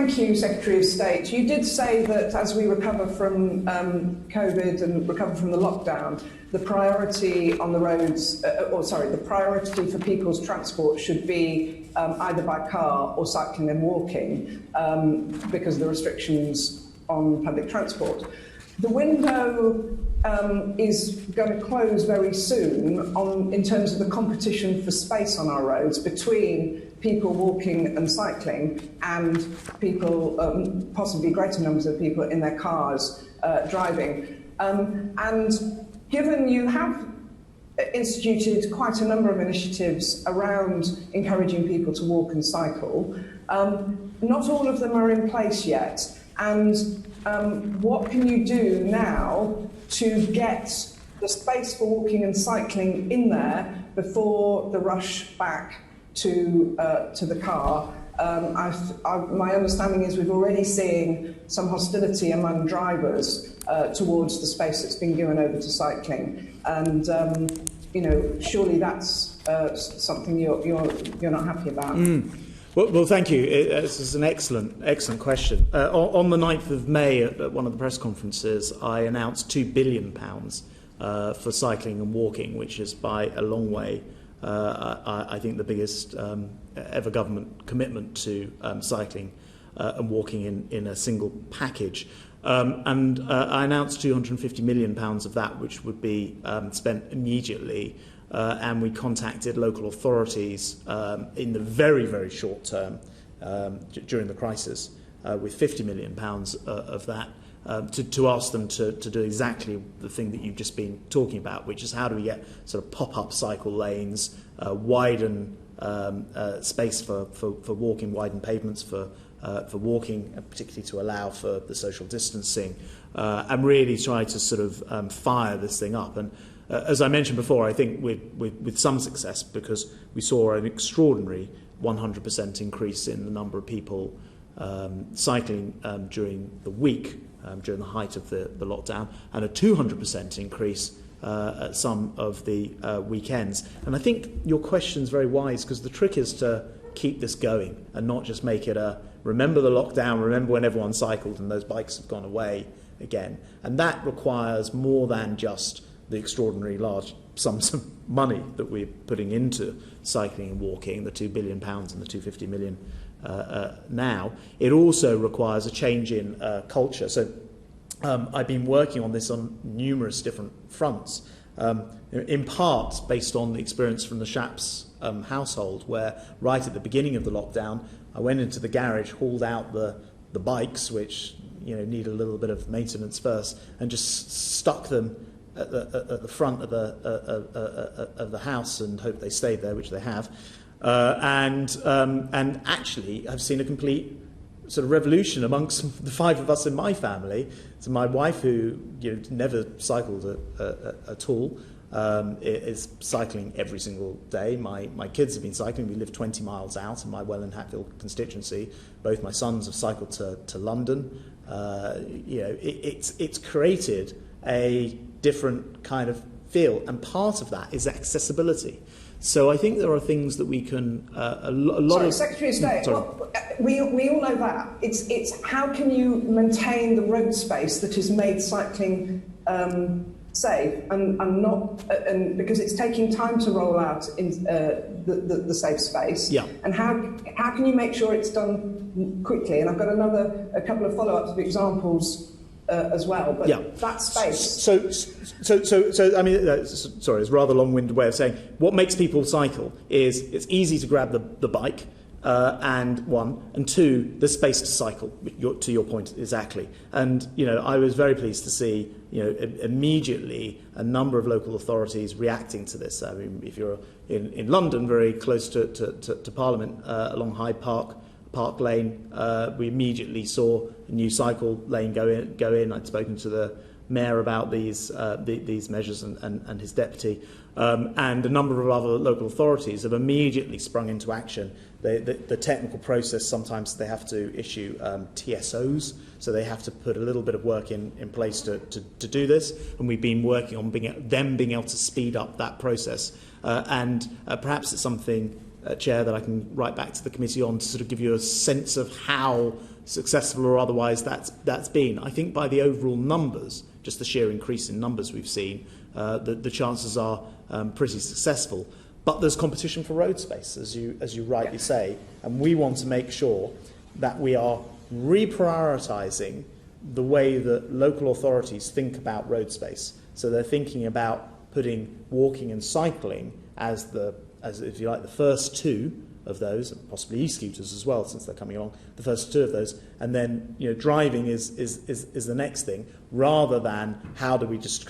thank you, Secretary of State. You did say that as we recover from COVID and recover from the lockdown, the priority on the roads, the priority for people's transport should be either by car or cycling and walking because of the restrictions on public transport. The window is going to close very soon in terms of the competition for space on our roads between people walking and cycling and people, possibly greater numbers of people in their cars driving. And given you have instituted quite a number of initiatives around encouraging people to walk and cycle, not all of them are in place yet. And what can you do now to get the space for walking and cycling in there before the rush back to the car? My understanding is we've already seen some hostility among drivers towards the space that's been given over to cycling, and surely that's something you're not happy about. Well, thank you. This is an excellent question. On the 9th of May, at one of the press conferences, I announced £2 billion for cycling and walking, which is by a long way, I think, the biggest ever government commitment to cycling and walking in a single package. And I announced £250 million of that, which would be spent immediately. And we contacted local authorities in the very, very short term during the crisis with £50 million of that to ask them to do exactly the thing that you've just been talking about, which is how do we get sort of pop-up cycle lanes, widen space for walking, widen pavements for walking, and particularly to allow for the social distancing, and really try to sort of fire this thing up. And as I mentioned before, I think with some success, because we saw an extraordinary 100% increase in the number of people cycling during the week, during the height of the lockdown, and a 200% increase at some of the weekends. And I think your question's very wise, because the trick is to keep this going and not just make it a remember the lockdown, remember when everyone cycled and those bikes have gone away again. And that requires more than just the extraordinary large sums of money that we're putting into cycling and walking, the £2 billion and the £250 million now. It also requires a change in culture. So I've been working on this on numerous different fronts, in part based on the experience from the Shapps household, where right at the beginning of the lockdown, I went into the garage, hauled out the bikes, which need a little bit of maintenance first, and just stuck them at the front of the house and hope they stayed there, which they have. And actually, I've seen a complete sort of revolution amongst the five of us in my family. So my wife, who never cycled at all, is cycling every single day. My kids have been cycling. We live 20 miles out in my Welland Hatfield constituency. Both my sons have cycled to London. It's created a different kind of feel, and part of that is accessibility. So I think there are things that we can Secretary of State, we all know that. It's how can you maintain the road space that has made cycling safe and because it's taking time to roll out in the safe space. Yeah. And how can you make sure it's done quickly? And I've got a couple of follow-ups of examples as well, but yeah. That space. So I mean, sorry, it's a rather long-winded way of saying what makes people cycle is it's easy to grab the bike, and one, and two, the space to cycle. To your point, exactly. And I was very pleased to see immediately a number of local authorities reacting to this. I mean, if you're in London, very close to Parliament, along Hyde Park Lane, we immediately saw a new cycle lane go in. I'd spoken to the mayor about these measures and his deputy, and a number of other local authorities have immediately sprung into action. The technical process, sometimes they have to issue TSOs, so they have to put a little bit of work in place to do this, and we've been working on being able to speed up that process, and perhaps it's something, Chair, that I can write back to the committee on to sort of give you a sense of how successful or otherwise that's been. I think by the overall numbers, just the sheer increase in numbers we've seen, the chances are pretty successful. But there's competition for road space, as you rightly say, and we want to make sure that we are reprioritising the way that local authorities think about road space. So they're thinking about putting walking and cycling as if you like, the first two of those, and possibly e-scooters as well, since they're coming along, the first two of those, and then driving is the next thing, rather than how do we just